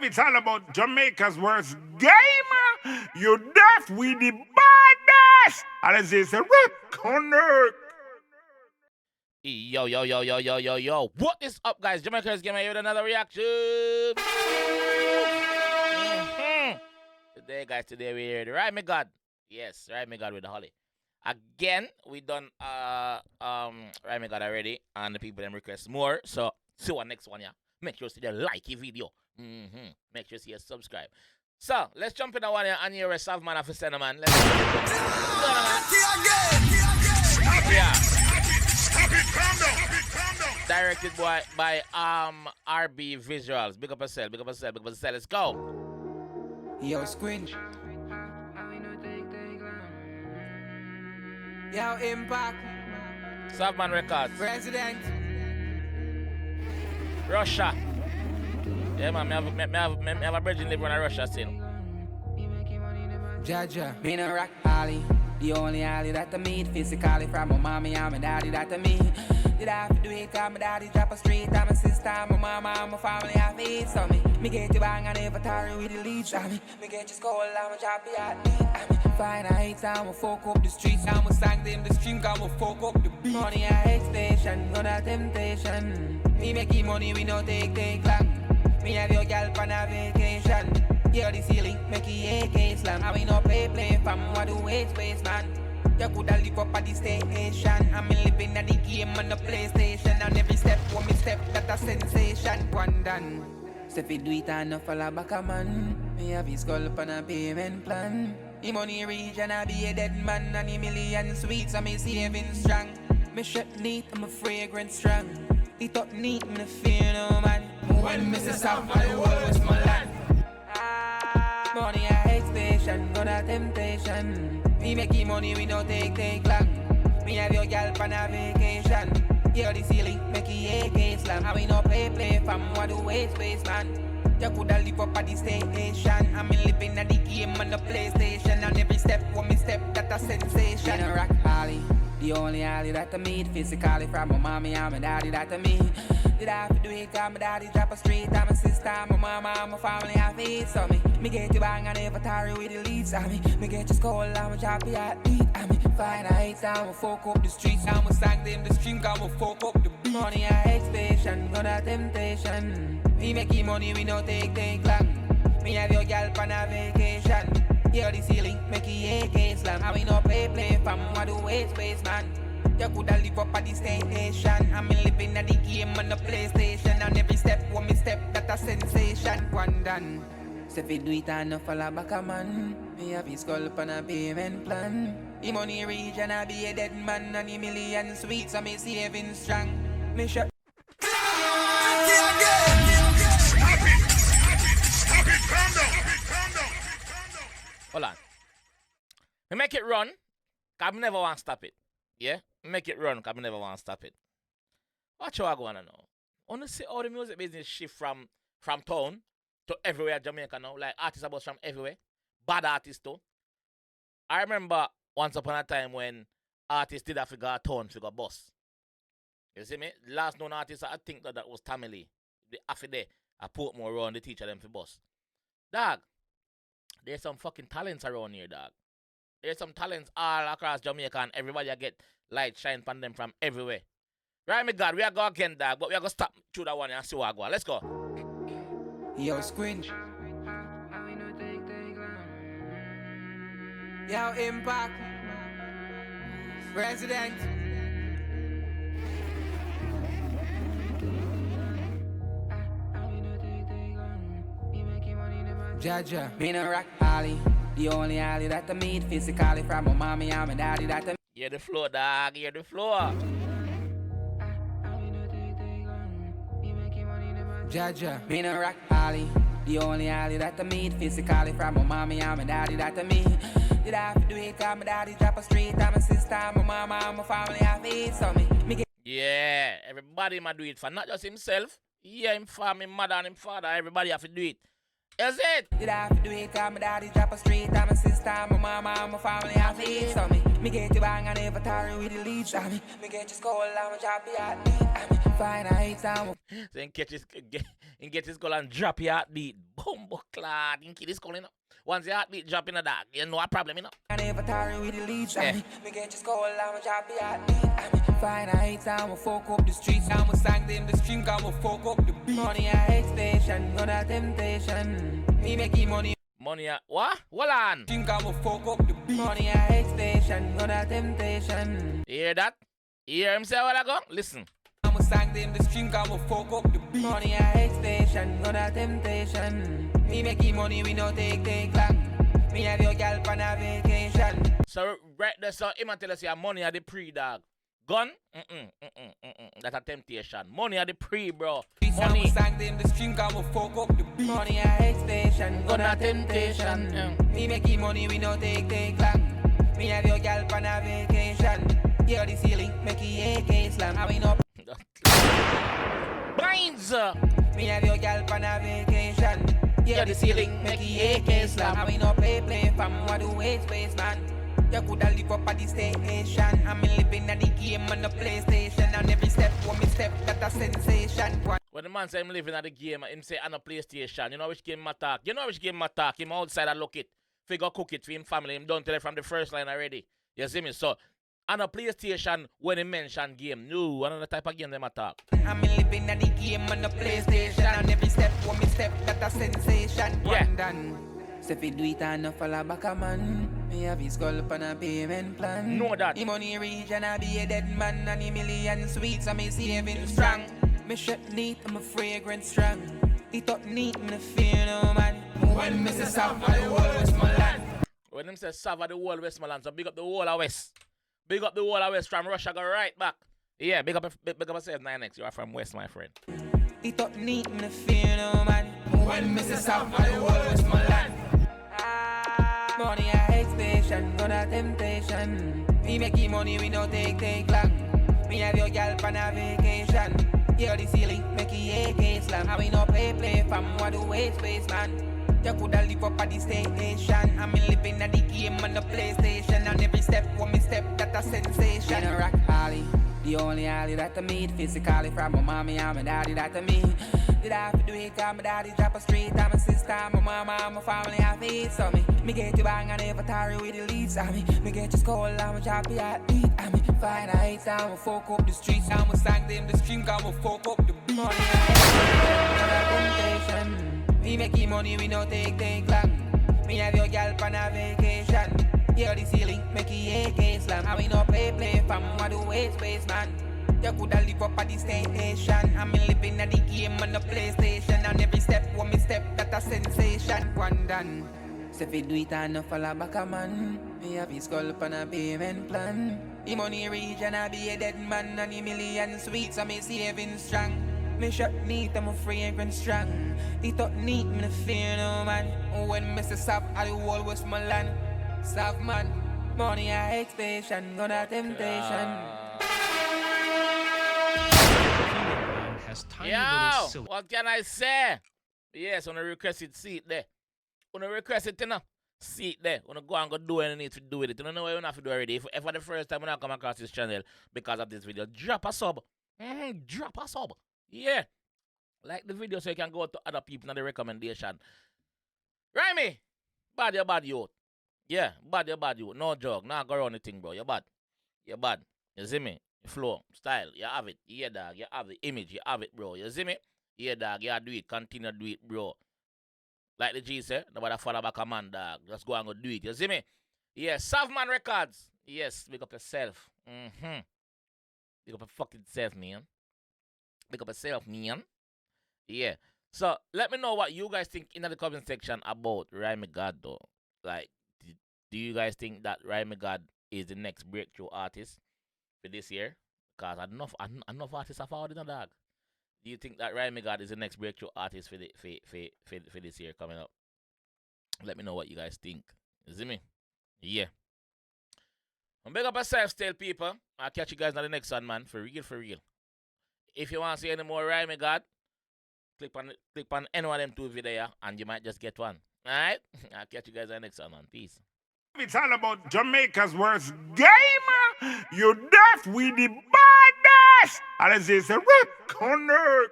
it's all about Jamaica's worst game. You deaf, we the baddest. And as they say, connect. Yo, yo, yo, yo, yo, yo, yo. What is up, guys? JAMAICA'S here with another reaction. Today, guys, today we're here. Rymey Gad. Yes, Rymey Gad with the Holli. Again, we done Rymey Gad already, and the people them request more. So, see what next one, yeah. Make sure you like the video. Make sure you subscribe. So, let's jump in the one here and hear a soft man of a center, man. Let's go. Directed by RB Visuals. Big up yourself, big up yourself, big up yourself. Let's go. Yo, Squinch. Yo, Impact. Softman Records. President. Russia. Yeah, man, me have a bridging live on Russia still. Jaja. Me no rock Holli. The only Holli that I meet physically from my mommy and my daddy that I meet. Did I have to do it cause my daddy drop a street and my sister, my mama and my family have it. So me get you bang and never tarry with the leads. Me get you skull and my drop it at beat. Fine heights and we fuck up the streets. And we sang them the stream cause we fuck up the beat. Money at station, none of temptation. Me making money, we no take long. Me have your gal on a vacation. Hear the ceiling, make it AK slam. And we no play fam, what do waste man. You coulda live up at the station. I'm living at the game on the PlayStation. And every step, when me step, that a sensation. One done. So if you do it and no follow back a man, me have his skull up on a payment plan. The money reach and I be a dead man. And the million sweets, and me saving strong. Me shirt neat and my fragrance strong. It up neat and the fear no man. When me say south, my world is my land. Money at station, gonna temptation. We making money, we no take long. Me have your gal on a vacation. Hear the ceiling, make it AK slam. And we no play fam, what do waste man. You coulda live up at the station. I'm living at the game on the PlayStation. And every step, when me step, that a sensation. Me no rock Holli. The only Holli that I meet physically from my mommy and my daddy that I meet. Did I have to do it cause my daddy drop a street and my sister, my mama and my family have it. So me get you bang and never tarry with the leads. Me get you skull and my drop it at beat. Fine heights and we fuck up the streets. And we sang them the stream cause we fuck up the beat. Money at station, gonna temptation. We making money, we no take long. Me have your gal on a vacation. Hear the ceiling, make it AK slam. And we no play fam, what do waste man. You coulda live up at the station. I'm living at the game on the PlayStation. And every step, when me step, that a sensation. One done. So if you do it and no follow back a man, me have his skull up on a payment plan. The money reach and I be a dead man. And the million sweets, and me saving strong. Me shut. Hold on. Me make it run, cause I never want to stop it. Yeah? Make it run, cause I never want to stop it. Watch how I go on now. I want to see how the music business shift from town to everywhere Jamaica now. Like artists about from everywhere. Bad artists too. I remember once upon a time when artists did have to go town to go bus. You see me? Last known artist, I think that was Tamale. The after there, I put more around the teacher them for bus. Dog. There's some fucking talents around here, dog. There's some talents all across Jamaica and everybody get light shine from them from everywhere. Rymey Gad, we are going again, dog, but we are going to stop through that one and see what I go. Let's go. Yo, Squinch. Yo, Impact. President. Jaja. Me no rock Holli. The only Holli that I meet physically from my mommy and my daddy that I meet. Hear the floor, dog. Hear the floor. Jaja. Me no rock Holli. The only Holli that I meet physically from my mommy and my daddy that I meet. Did I have to do it cause my daddy drop a street and my sister, my mama and my family have it. So me get. Yeah, everybody might do it for not just himself. Yeah, him father, him mother and him father. Everybody have to do it. Is it? Did I have to do it cause my daddy drop a street and my sister, my mama and my family have it. So me get you bang and never tarry with the leads. Me get you skull and my drop you at beat. Fine heights and so he get his skull and drop your heartbeat. Bumbo clad. Inky this calling up. Once your heartbeat drop in the dark, you know a problem, you know. I never tired with the leads. Me get just call I'm a drop the heartbeat. Fine, I hate time, I fuck up the streets. I'ma sang them the stream, I'ma fuck up the beat. Money I hate station, not a temptation. Me making money. Money, what? Hold on. Think I'ma fuck up the beat. Money I hate station, not a temptation. You hear that? You hear him say what I go? Listen. I'ma sang them the stream, I'ma fuck up the beat. Money I hate station, not a temptation. Me making money, we no take long. Me have your gal on a vacation. So right there, so him tell us your money are the pre-dog. Gun? That's a temptation. Money are the pre, bro. Money. I'ma sang them the stream, I'ma fuck up the beat. Money I hate station, not a temptation. Me making money, we no take long. Me have your gal on a vacation. Hear the ceiling, make it AK slam. I win up. Brains! Me have your gal on a vacation. Hear the ceiling, make it AK slam. I win up play fam, what do waste man. You coulda live up at the station. I'm living at the game on the PlayStation. And every step, one me step, that's a sensation. When the man say I'm living at the game, him say on a PlayStation. You know which game attack? You know which game attack? Him outside and look it. Figure cook it for him family. Him don't tell it from the first line already. You see me? So on a PlayStation, when he mention game, no, another type of game them attack. I'm living at the game on the PlayStation. And every step, one me step, that's a sensation. Yeah. Done. So if you do it and no follow back a man, me have his skull up on a payment plan. Know that. The money reach and I be a dead man. And the million sweets, I'm saving strong. Me shirt neat and my fragrance strong. It up neat, me fear no man. When me say South of the whole Westmoreland. When them say South of the whole Westmoreland, so big up the whole of West. Big up the whole of West from Russia, go right back. Yeah, big up yourself 9X. You are from West, my friend. It up neat, me fear no man. When me say South of the whole Westmoreland. Money I hate station, not a temptation. Me making money, we no take long. Me have your gal on a vacation. Hear the ceiling, make it AK slam. I we no play fam, what do waste man. You coulda live up at the station. I'm living at the game on the PlayStation. And every step, one me step, that's a sensation. In a rock Holli, the only Holli that I meet. Physically from my mommy and my daddy that I meet. Did I have to do it cause my daddy drop a street. I'm a sister, my mama, and my family have it. So me get you bang and never tired with the leads. Me get you skull, I'm a drop the heartbeat. Fine, I hate time, I fuck up the streets. I'ma sang them the stream, I'ma fuck up the beat. Money I hate temptation. Me making money, we no take long. Me have your gal on a vacation. Hear the ceiling, make it AK slam. I we no play fam, what do waste man. You coulda live up at the station. I'm living at the game on the PlayStation. And every step, one me step, that's a sensation. One done. So if you do it and no follow back a man, me have his skull up on a payment plan. The money reach and I be a dead man. And the million sweets, I'm saving strong. Me shirt neat and my fragrance strong. It up neat, me fear no man. When me say South, I whole Westmoreland. South man, money I hate station, not a temptation. Yo, what can I say? Yes, on a requested seat there. On a requested seat there. On a go and go do what you need to do with it. You don't know what you have to do already. If for the first time when I come across this channel because of this video, drop a sub. Drop a sub. Yeah. Like the video so you can go to other people and the recommendation. Rymey, bad you. Yeah, bad you. No joke. Nah, go around the thing, bro. You're bad. You see me? Flow, style, you have it. Yeah, dog, you have the image, you have it, bro. You see me? Yeah, dog, you do it. Continue to do it, bro. Like the G said, nobody follow back a man, dog. Just go and go do it. You see me? Yeah, Savman Records. Yes, big up yourself. Big up your fucking self, man. Big up yourself, man. Yeah. So, let me know what you guys think in the comment section about Rymey Gad, though. Like, do you guys think that Rymey Gad is the next breakthrough artist for this year? Because enough artists have already done that. Do you think that Rymey Gad is the next breakthrough artist for this year coming up? Let me know what you guys think. You see me? Yeah. And big up yourself still, people. I'll catch you guys on the next one, man. For real. If you want to see any more Rymey Gad, click on any one of them two videos and you might just get one. Alright? I'll catch you guys on the next one, man. Peace. It's all about Jamaica's worst gamer. You deaf with the baddest. And it's a rip connect.